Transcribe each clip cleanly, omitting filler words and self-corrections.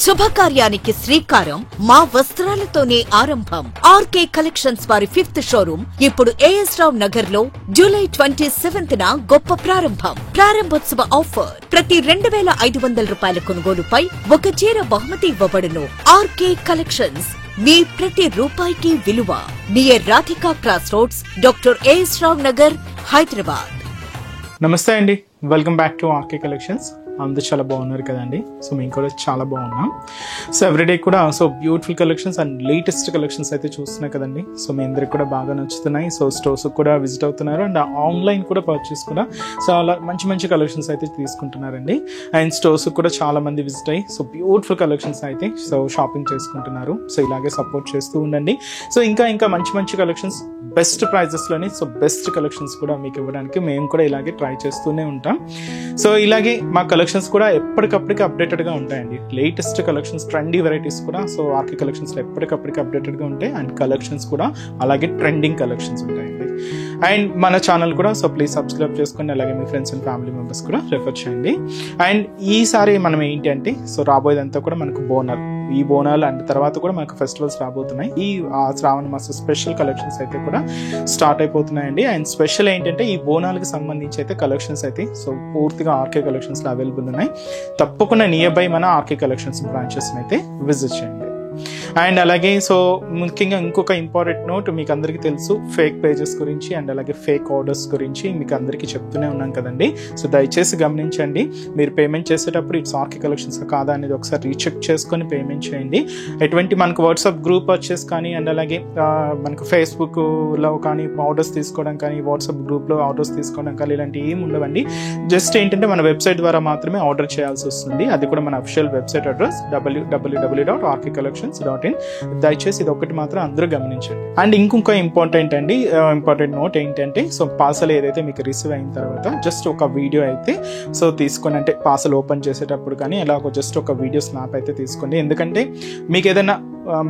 శుభకార్యానికి శ్రీకారం మా వస్త్రాలతోనే ఆరంభం. ఆర్కే కలెక్షన్స్ వారి 5th షోరూమ్ ఇప్పుడు ఏఎస్ రావు నగర్ లో జూలై 27న గొప్ప ప్రారంభం. ప్రారంభోత్సవ ఆఫర్ ప్రతి 2500 రూపాయల కొనుగోలుపై ఒక చీర బహుమతి ఇవ్వబడును. ఆర్కే కలెక్షన్స్ మీ ప్రతి రూపాయికి విలువ. Near Radhika cross roads, doctor A S Rao Nagar, Hyderabad. నమస్తే అండి, welcome back to R K collections. అందరూ చాలా బాగున్నారు కదండి. సో మేము కూడా చాలా బాగున్నాం. సో ఎవ్రీడే కూడా beautiful collections and latest collections అయితే చూస్తున్నాయి కదండి. సో మీ అందరికి కూడా బాగా నచ్చుతున్నాయి. సో స్టోర్స్ కూడా విజిట్ అవుతున్నారు అండ్ ఆన్లైన్ కూడా పర్చేస్ కూడా చాలా మంచి కలెక్షన్స్ అయితే తీసుకుంటున్నారండి. అండ్ స్టోర్స్ కూడా చాలా మంది విజిట్ అయ్యి బ్యూటిఫుల్ కలెక్షన్స్ అయితే షాపింగ్ చేసుకుంటున్నారు. సో ఇలాగే సపోర్ట్ చేస్తూ ఉండండి. సో ఇంకా మంచి కలెక్షన్స్ బెస్ట్ ప్రైజెస్లోని బెస్ట్ కలెక్షన్స్ కూడా మీకు ఇవ్వడానికి మేము కూడా ఇలాగే ట్రై చేస్తూనే ఉంటాం. సో ఇలాగే మా కలెక్షన్స్ కూడా ఎప్పటికప్పటికి అప్డేటెడ్గా ఉంటాయండి. లేటెస్ట్ కలెక్షన్స్, ట్రెండీ వెరైటీస్ కూడా ఆర్కే కలెక్షన్స్లో ఎప్పటికప్పటికి అప్డేటెడ్గా ఉంటాయి. అండ్ కలెక్షన్స్ కూడా అలాగే ట్రెండింగ్ కలెక్షన్స్ ఉంటాయండి. అండ్ మన ఛానల్ కూడా ప్లీజ్ సబ్స్క్రైబ్ చేసుకోండి. అలాగే మీ ఫ్రెండ్స్ అండ్ ఫ్యామిలీ మెంబర్స్ కూడా రెఫర్ చేయండి. అండ్ ఈసారి మనం ఏంటి అంటే రాబోయేదంతా కూడా మనకు ఈ బోనాలు అండ్ తర్వాత కూడా మనకు ఫెస్టివల్స్ రాబోతున్నాయి. ఈ శ్రావణ మాస స్పెషల్ కలెక్షన్స్ అయితే కూడా స్టార్ట్ అయిపోతున్నాయండి. అండ్ స్పెషల్ ఏంటంటే ఈ బోనాలకు సంబంధించి అయితే కలెక్షన్స్ అయితే పూర్తిగా ఆర్కే కలెక్షన్స్ లో అవైలబుల్ ఉన్నాయి. తప్పకుండా నియర్ బై మన ఆర్కే కలెక్షన్స్ బ్రాంచెస్ అయితే విజిట్ చేయండి. అండ్ అలాగే ముఖ్యంగా ఇంకొక ఇంపార్టెంట్ నోట్, మీకు అందరికీ తెలుసు ఫేక్ పేజెస్ గురించి అండ్ అలాగే ఫేక్ ఆర్డర్స్ గురించి మీకు అందరికీ చెప్తూనే ఉన్నాం కదండి. సో దయచేసి గమనించండి, మీరు పేమెంట్ చేసేటప్పుడు ఇట్స్ ఆర్కే కలెక్షన్స్ కాదా అనేది ఒకసారి రీచెక్ చేసుకొని పేమెంట్ చేయండి. ఎటువంటి మనకు వాట్సాప్ గ్రూప్ పర్చేస్ కానీ అండ్ అలాగే మనకు ఫేస్బుక్లో కానీ ఆర్డర్స్ తీసుకోవడం కానీ, వాట్సాప్ గ్రూప్లో ఆర్డర్స్ తీసుకోవడం కానీ ఇలాంటివి ఏమి ఉండవండి. జస్ట్ ఏంటంటే మన వెబ్సైట్ ద్వారా మాత్రమే ఆర్డర్ చేయాల్సి వస్తుంది. అది కూడా మన అఫిషియల్ వెబ్సైట్ అడ్రస్ www.rkcollections.in. దయచేసి ఇది ఒకటి మాత్రం అందరూ గమనించండి. అండ్ ఇంకొక ఇంపార్టెంట్ నోట్ ఏంటంటే పార్సల్ ఏదైతే మీకు రిసీవ్ అయిన తర్వాత జస్ట్ ఒక వీడియో అయితే తీసుకొని, అంటే పార్సల్ ఓపెన్ చేసేటప్పుడు కానీ ఎలాగో జస్ట్ ఒక వీడియో స్నాప్ అయితే తీసుకోండి. ఎందుకంటే మీకు ఏదైనా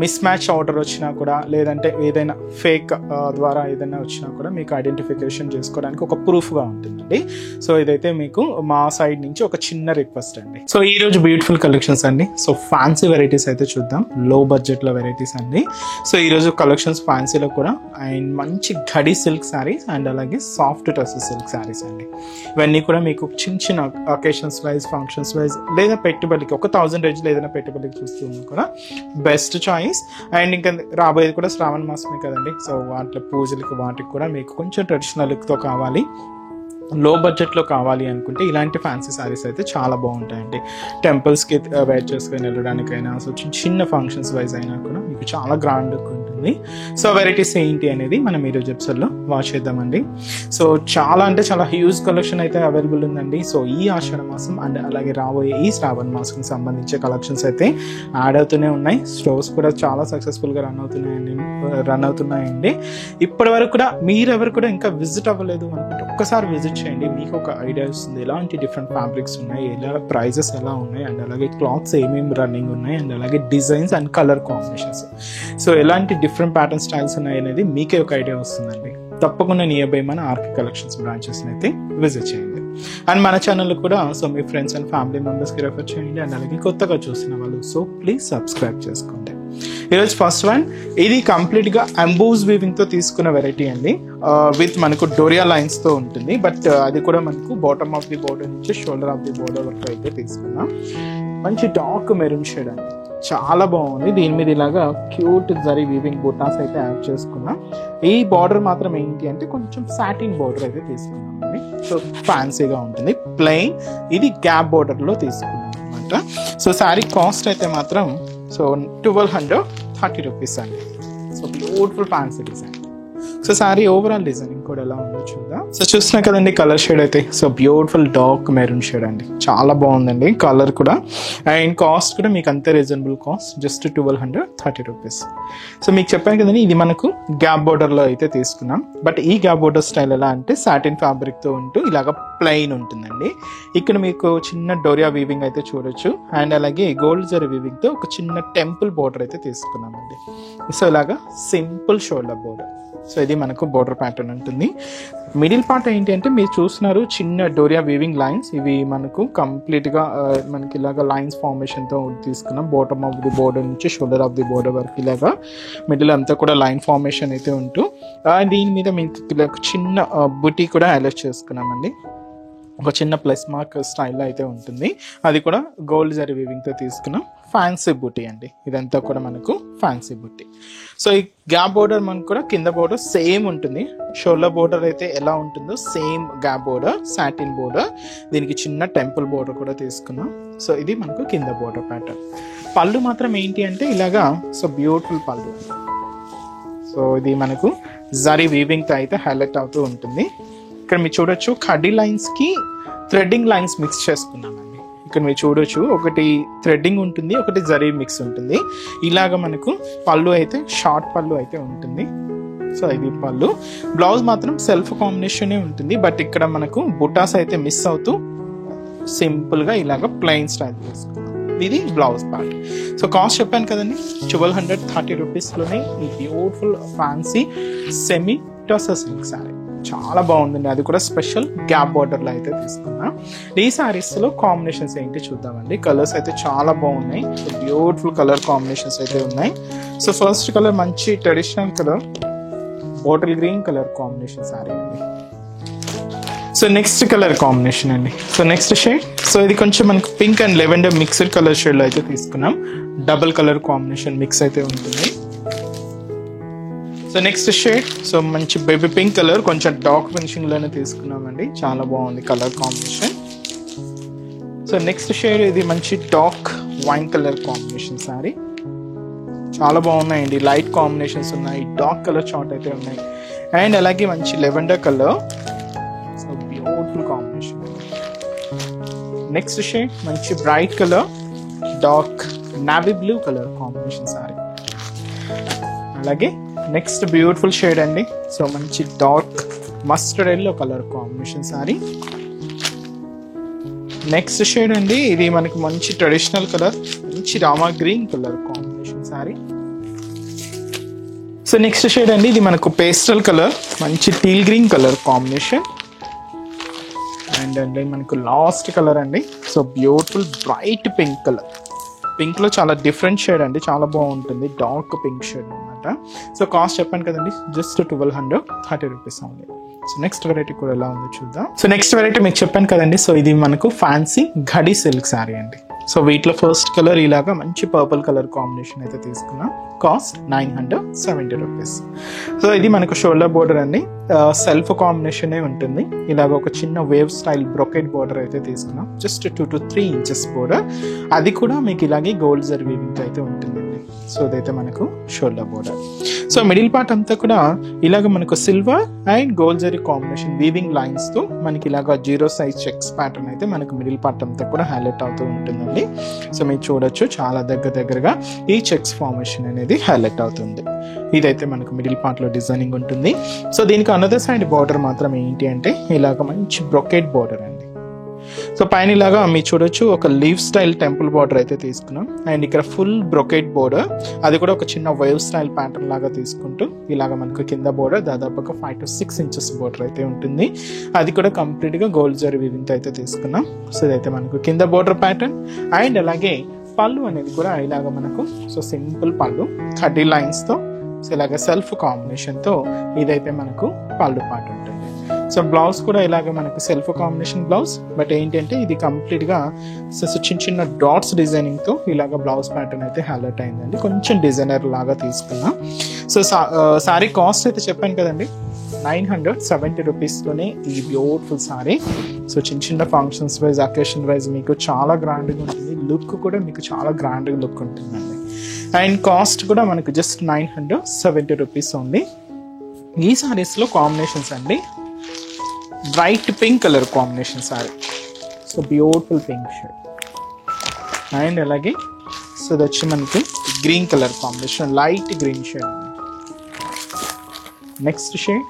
మిస్ మ్యాచ్ ఆర్డర్ వచ్చినా కూడా, లేదంటే ఏదైనా ఫేక్ ద్వారా ఏదైనా వచ్చినా కూడా మీకు ఐడెంటిఫికేషన్ చేసుకోవడానికి ఒక ప్రూఫ్గా ఉంటుందండి. సో ఇదైతే మీకు మా సైడ్ నుంచి ఒక చిన్న రిక్వెస్ట్ అండి. సో ఈ రోజు బ్యూటిఫుల్ కలెక్షన్స్ అండి. ఫ్యాన్సీ వెరైటీస్ అయితే చూద్దాం, లో బడ్జెట్లో వెరైటీస్ అండి. సో ఈరోజు కలెక్షన్స్ ఫ్యాన్సీలో కూడా అండ్ మంచి గడి సిల్క్ శారీస్ అండ్ అలాగే సాఫ్ట్ టస్ సిల్క్ శారీస్ అండి. ఇవన్నీ కూడా మీకు చిన్న అకేషన్స్ వైజ్, ఫంక్షన్స్ వైజ్, లేదా పెట్టుబడికి ఒక 1000 రేంజ్లో ఏదైనా పెట్టుబడికి చూస్తున్నా కూడా బెస్ట్ చాయిస్. అండ్ ఇంకా రాబోయేది కూడా శ్రావణ మాసమే కదండి. సో వాటి పూజలకి వాటికి కూడా మీకు కొంచెం ట్రెడిషనల్ లుక్తో కావాలి, లో బడ్జెట్లో కావాలి అనుకుంటే ఇలాంటి ఫ్యాన్సీ శారీస్ అయితే చాలా బాగుంటాయండి. టెంపుల్స్కి వేర్ చేసుకొని వెళ్ళడానికైనా, చిన్న ఫంక్షన్స్ వైజ్ అయినా కూడా మీకు చాలా గ్రాండ్ లుక్ ఉంటుంది. సో వెరైటీస్ ఏంటి అనేది మనం ఈరోజు ఎపిసోడ్లో వాచ్ చేద్దామండి. సో చాలా హ్యూజ్ కలెక్షన్ అయితే అవైలబుల్ ఉందండి. సో ఈ ఆషాఢ మాసం అండ్ అలాగే రాబోయే ఈ శ్రావణ మాసంకి సంబంధించే కలెక్షన్స్ అయితే యాడ్ అవుతూనే ఉన్నాయి. స్టోర్స్ కూడా చాలా సక్సెస్ఫుల్గా రన్ అవుతున్నాయండి. ఇప్పటి వరకు కూడా మీరెవరు కూడా ఇంకా విజిట్ అవ్వలేదు అనుకుంటే ఒక్కసారి విజిట్ చేయండి. మీకు ఒక ఐడియా వస్తుంది ఎలాంటి డిఫరెంట్ ఫ్యాబ్రిక్స్ ఉన్నాయి, ప్రైజెస్ ఎలా ఉన్నాయి, అండ్ అలాగే క్లాత్స్ ఏమేమి రన్నింగ్ ఉన్నాయి, అండ్ అలాగే designs and colour combinations, so ఎలాంటి డిఫరెంట్ ప్యాటర్న్ స్టైల్స్ ఉన్నాయి అనేది మీకే ఒక ఐడియా వస్తుందండి. తప్పకుండా నియర్ బై మన ఆర్కే కలెక్షన్స్ బ్రాంచెస్ అయితే విజిట్ చేయండి. అండ్ మన ఛానల్ కూడా మీ ఫ్రెండ్స్ అండ్ ఫ్యామిలీ మెంబర్స్కి రెఫర్ చేయండి. అండ్ అలాగే కొత్తగా చూసిన వాళ్ళు ప్లీజ్ సబ్స్క్రైబ్ చేసుకోండి. ఈరోజు ఫస్ట్ వన్, ఇది కంప్లీట్గా ఎంబోస్ వీవింగ్ తో తీసుకున్న వెరైటీ అండి. విత్ మనకు డోరియా లైన్స్ తో ఉంటుంది. బట్ అది కూడా మనకు బాటమ్ ఆఫ్ ది బోర్డర్ నుంచి షోల్డర్ ఆఫ్ ది బోర్డర్ వరకు అయితే తీసుకున్నాం. మంచి డార్క్ మెరూన్ షేడ్ అండి, చాలా బాగుంది. దీని మీద ఇలాగా క్యూట్ జరీ వీవింగ్ బూటాస్ అయితే యాడ్ చేసుకున్నాం. ఈ బార్డర్ మాత్రం ఏంటి అంటే కొంచెం సాటిన్ బార్డర్ అయితే తీసుకున్నాం అండి. సో ఫ్యాన్సీగా ఉంటుంది. ప్లెయిన్, ఇది గ్యాప్ బార్డర్ లో తీసుకున్నాం అనమాట. సో శారీ కాస్ట్ అయితే మాత్రం 1230 రూపీస్ అండి. So beautiful fancy design. So sari overall designing కూడా ఎలా ఉందో చూద్దాం. సో చూస్తున్నా కదండి కలర్ షేడ్ అయితే బ్యూటిఫుల్ డార్క్ మెరూన్ షేడ్ అండి, చాలా బాగుందండి కలర్ కూడా. అండ్ కాస్ట్ కూడా మీకు అంతే reasonable cost, just 1230 rupees. So మీకు చెప్పాను కదండి ఇది మనకు గ్యాప్ బోర్డర్లో అయితే తీసుకున్నాం. బట్ ఈ గ్యాప్ బోర్డర్ స్టైల్ ఎలా అంటే సాటిన్ ఫ్యాబ్రిక్తో ఉంటూ ఇలాగ ప్లెయిన్ ఉంటుందండి. ఇక్కడ మీకు చిన్న డోరియా వీవింగ్ అయితే చూడొచ్చు. అండ్ అలాగే గోల్డ్ జరీ వీవింగ్ తో ఒక చిన్న టెంపుల్ బోర్డర్ అయితే తీసుకున్నామండి. సో ఇలాగా సింపుల్ షోల్డర్ బోర్డర్. సో ఇది మనకు బోర్డర్ ప్యాటర్న్ ఉంటుంది. మిడిల్ పార్ట్ ఏంటి అంటే మీరు చూస్తున్నారు చిన్న డోరియా వీవింగ్ లైన్స్, ఇవి మనకు కంప్లీట్గా మనకి ఇలాగ లైన్స్ ఫార్మేషన్తో తీసుకున్నాం. బాటమ్ ఆఫ్ ది బోర్డర్ నుంచి షోల్డర్ ఆఫ్ ది బోర్డర్ వరకు ఇలాగా మిడిల్ అంతా కూడా లైన్ ఫార్మేషన్ అయితే ఉంటూ దీని మీద మీకు ఇలా చిన్న బుటీ కూడా హైలైట్ చేసుకున్నామండి. ఒక చిన్న ప్లస్ మార్క్ స్టైల్లో అయితే ఉంటుంది. అది కూడా గోల్డ్ జరీ వీవింగ్తో తీసుకున్నాం. ఫ్యాన్సీ బుటీ అండి, ఇదంతా కూడా మనకు ఫ్యాన్సీ బుటీ. సో ఈ గ్యాప్ బోర్డర్ మనకు కూడా కింద బోర్డర్ సేమ్ ఉంటుంది. షోల్డర్ బోర్డర్ అయితే ఎలా ఉంటుందో same gap border, satin border. దీనికి చిన్న టెంపుల్ బోర్డర్ కూడా తీసుకున్నాం. సో ఇది మనకు కింద బోర్డర్ ప్యాటర్న్. పళ్ళు మాత్రం ఏంటి అంటే ఇలాగా సో బ్యూటిఫుల్ పళ్ళు. సో ఇది మనకు జరీ వీవింగ్తో అయితే హైలైట్ అవుతూ ఉంటుంది. ఇక్కడ మీరు చూడొచ్చు కడ్డీ లైన్స్కి థ్రెడ్డింగ్ లైన్స్ మిక్స్ చేసుకున్నామండి. ఇక్కడ మీరు చూడొచ్చు ఒకటి థ్రెడ్డింగ్ ఉంటుంది, ఒకటి జరీ మిక్స్ ఉంటుంది. ఇలాగ మనకు పళ్ళు అయితే షార్ట్ పళ్ళు అయితే ఉంటుంది. సో ఇది పళ్ళు. బ్లౌజ్ మాత్రం సెల్ఫ్ కాంబినేషనే ఉంటుంది, బట్ ఇక్కడ మనకు బుటాస్ అయితే మిస్ అవుతూ సింపుల్గా ఇలాగ ప్లెయిన్ స్టైల్ చేసుకున్నాం. ఇది బ్లౌజ్ పార్ట్. సో కాస్ట్ చెప్పాను కదండి, 1230 రూపీస్లోనే ఈ beautiful fancy semi tussar silk sari చాలా బాగుందండి. అది కూడా స్పెషల్ గ్యాప్ బార్డర్లో అయితే తీసుకున్నా. ఈ శారీస్లో కాంబినేషన్స్ ఏంటి చూద్దామండి. కలర్స్ అయితే చాలా బాగున్నాయి. సో బ్యూటిఫుల్ కలర్ కాంబినేషన్స్ అయితే ఉన్నాయి. సో ఫస్ట్ కలర్ మంచి traditional colour bottle green colour combination sari అండి. సో నెక్స్ట్ కలర్ కాంబినేషన్ అండి. సో నెక్స్ట్ షేడ్, సో ఇది కొంచెం మనకు pink and lavender mixed colour షేడ్లో అయితే తీసుకున్నాం. డబుల్ కలర్ కాంబినేషన్ మిక్స్ అయితే ఉంటుంది. సో నెక్స్ట్ షేడ్, సో మంచి బేబీ పింక్ కలర్, కొంచెం డార్క్ ఫినిషింగ్ లోనే తీసుకున్నామండి. చాలా బాగుంది colour combination. So next shade ఇది మంచి dark wine colour combination sorry. చాలా బాగున్నాయండి, లైట్ కాంబినేషన్స్ ఉన్నాయి, డార్క్ కలర్ చార్ట్ అయితే ఉన్నాయి. అండ్ అలాగే మంచి lavender colour. So beautiful combination. Next shade మంచి bright colour, dark navy blue colour combination sari. అలాగే నెక్స్ట్ బ్యూటిఫుల్ షేడ్ అండి. సో మంచి dark mustard yellow colour combination sari. Next shade అండి, ఇది మనకి మంచి ట్రెడిషనల్ కలర్, మంచి Rama green colour combination sari. So next shade అండి, ఇది మనకు పేస్టల్ కలర్, మంచి teal green colour combination. And అండి మనకు లాస్ట్ కలర్ అండి, so beautiful bright pink colour. Pink లో చాలా డిఫరెంట్ షేడ్ అండి, చాలా బాగుంటుంది, డార్క్ పింక్ షేడ్ అనమాట. సో కాస్ట్ చెప్పాను కదండి, just 1230 rupees only. So next variety కూడా ఎలా ఉందో చూద్దాం. సో నెక్స్ట్ వెరైటీ మీకు చెప్పాను కదండి, సో ఇది మనకు ఫ్యాన్సీ ఘడి సిల్క్ శారీ అండి. సో వీటిలో ఫస్ట్ కలర్ ఇలాగా మంచి పర్పుల్ కలర్ కాంబినేషన్ అయితే తీసుకున్నాం. Cost 970 rupees. సో ఇది మనకు షోల్డర్ బోర్డర్ అండి, సెల్ఫ్ కాంబినేషనే ఉంటుంది. ఇలాగ ఒక చిన్న వేవ్ స్టైల్ బ్రొకెట్ బోర్డర్ అయితే తీసుకున్నాం. జస్ట్ 2 to 3 ఇంచెస్ బోర్డర్, అది కూడా మీకు ఇలాగే గోల్డ్ జరీ వీవింగ్ అయితే ఉంటుందండి. సో ఇదైతే మనకు shoulder border. So middle part అంతా కూడా ఇలాగ మనకు silver and gold zari combination weaving lines తో మనకి ఇలాగ 0 సైజ్ చెక్స్ ప్యాటర్న్ అయితే మనకు మిడిల్ పార్ట్ అంతా కూడా హైలైట్ అవుతూ ఉంటుందండి. సో మీరు చూడొచ్చు చాలా దగ్గరగా ఈ చెక్స్ ఫార్మేషన్ అనేది హైలైట్ అవుతుంది. ఇదైతే మనకు మిడిల్ పార్ట్ లో డిజైనింగ్ ఉంటుంది. సో దీనికి అనదర్ సైడ్ బార్డర్ మాత్రం ఏంటి అంటే ఇలాగ మంచి బ్రొకెట్ బార్డర్ అండి. సో పైన ఇలాగా మీరు చూడొచ్చు ఒక లీవ్ స్టైల్ టెంపుల్ బార్డర్ అయితే తీసుకున్నాం. అండ్ ఇక్కడ ఫుల్ బ్రొకెట్ బోర్డర్, అది కూడా ఒక చిన్న వేవ్ స్టైల్ ప్యాటర్న్ లాగా తీసుకుంటూ ఇలాగ మనకు కింద బోర్డర్ దాదాపుగా 5 to 6 ఇంచెస్ బోర్డర్ అయితే ఉంటుంది. అది కూడా కంప్లీట్ గా గోల్డ్ జరీ వీవింగ్ అయితే తీసుకున్నాం. సో ఇదైతే మనకు కింద బోర్డర్ ప్యాటర్న్. అండ్ అలాగే పళ్ళు అనేది కూడా ఇలాగ మనకు సో సింపుల్ పళ్ళు కడ్డీ లైన్స్ తో, సో ఇలాగ సెల్ఫ్ కాంబినేషన్ తో ఇదైతే మనకు పళ్ళు పార్ట్ ఉంటుంది. సో బ్లౌజ్ కూడా ఇలాగ మనకు సెల్ఫ్ కాంబినేషన్ బ్లౌజ్, బట్ ఏంటంటే ఇది కంప్లీట్ గా చిన్న డాట్స్ డిజైనింగ్ తో ఇలాగ బ్లౌజ్ ప్యాటర్న్ అయితే హైలైట్ అయిందండి. కొంచెం డిజైనర్ లాగా తీసుకున్నాం. సో సారీ కాస్ట్ అయితే చెప్పాను కదండి, 970 రూపీస్లోనే ఈ బ్యూటిఫుల్ సారీ. సో చిన్న ఫంక్షన్స్ వైజ్, అకేషన్ వైజ్ మీకు చాలా గ్రాండ్గా ఉంటుంది. లుక్ కూడా మీకు చాలా గ్రాండ్గా లుక్ ఉంటుందండి. అండ్ కాస్ట్ కూడా మనకు జస్ట్ 970 రూపీస్ ఓన్లీ. ఈ సారీస్లో కాంబినేషన్స్ అండి, bright pink colour combination sari. So beautiful pink shade. And అలాగే సో ఇది వచ్చి మనకి green colour combination, light green shade. Next shade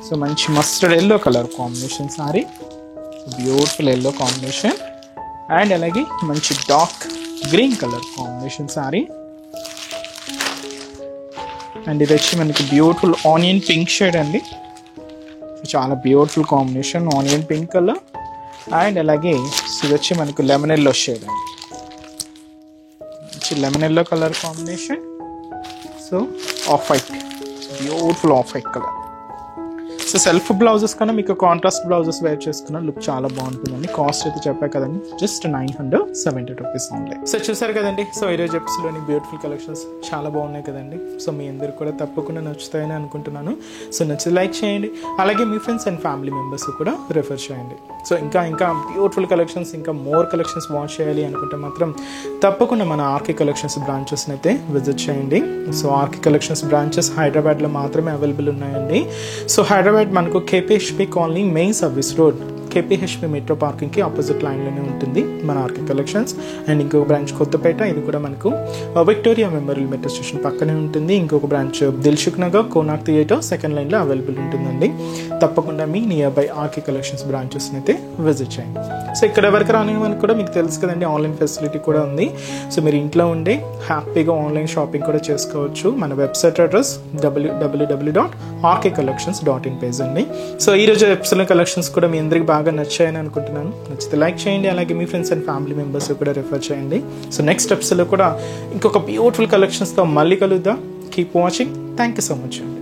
so మంచి mustard yellow colour combination sari, beautiful yellow combination. And అలాగే మంచి dark green colour combination sari. And ఇది వచ్చి మనకి బ్యూటిఫుల్ ఆనియన్ పింక్ షేడ్ అండి. చాలా beautiful combination onion pink colour. And అలాగే ఇది వచ్చి మనకు లెమన్ ఎల్లో షేడ్ అండి. Lemon yellow colour combination. So off white, beautiful off white colour. So self blouses కన్నా మీకు కాంట్రాస్ట్ బ్లౌజెస్ వేర్ చేసుకున్న లుక్ చాలా బాగుంటుందండి. కాస్ట్ అయితే చెప్పా కదండి, జస్ట్ 970 రూపీస్ ఓన్లీ. సో చూసారు కదండి, సో ఈరోజు ఎపిసోడ్లోని బ్యూటిఫుల్ కలెక్షన్స్ చాలా బాగున్నాయి కదండి. సో మీ అందరు కూడా తప్పకుండా నచ్చుతాయని అనుకుంటున్నాను. సో నచ్చితే లైక్ చేయండి, అలాగే మీ ఫ్రెండ్స్ అండ్ ఫ్యామిలీ మెంబర్స్ కూడా రిఫర్ చేయండి. సో ఇంకా బ్యూటిఫుల్ కలెక్షన్స్, ఇంకా మోర్ కలెక్షన్స్ వాచ్ చేయాలి అనుకుంటే మాత్రం తప్పకుండా మన ఆర్కే కలెక్షన్స్ బ్రాంచెస్ని అయితే విజిట్ చేయండి. సో ఆర్కే కలెక్షన్స్ బ్రాంచెస్ హైదరాబాద్లో మాత్రమే అవైలబుల్ ఉన్నాయండి. సో హైదరాబాద్ మనకు K P H B colony main service road, K P H B metro పార్కింగ్కి ఆపోజిట్ లైన్లోనే ఉంటుంది మన ఆర్కే కలెక్షన్స్. అండ్ ఇంకొక బ్రాంచ్ కొత్తపేట, ఇది కూడా మనకు విక్టోరియా మెమోరియల్ మెట్రో స్టేషన్ పక్కనే ఉంటుంది. ఇంకొక branch Dilsukh Nagar Konark theatre second లైన్లో అవైలబుల్ ఉంటుందండి. తప్పకుండా మీ నియర్ బై ఆర్కే కలెక్షన్స్ బ్రాంచెస్ని అయితే విజిట్ చేయండి. సో ఇక్కడ ఎవరికి రాని వాళ్ళకి కూడా మీకు తెలుసు కదండి, ఆన్లైన్ ఫెసిలిటీ కూడా ఉంది. సో మీరు ఇంట్లో ఉండే హ్యాపీగా ఆన్లైన్ షాపింగ్ కూడా చేసుకోవచ్చు. మన వెబ్సైట్ అడ్రస్ www.rkcollections.in పేజ్ అండి. సో ఈరోజు ఎపిసోడ్ కలెక్షన్స్ కూడా మీ అందరికి బాగా నచ్చాయని అనుకుంటున్నాను. నచ్చితే లైక్ చేయండి, అలాగే మీ ఫ్రెండ్స్ అండ్ ఫ్యామిలీ మెంబర్స్ కూడా రిఫర్ చేయండి. సో నెక్స్ట్ ఎపిసోడ్లో కూడా ఇంకొక బ్యూటిఫుల్ కలెక్షన్స్తో మళ్ళీ కలుద్దాం. Keep watching. Thank you so much అండి.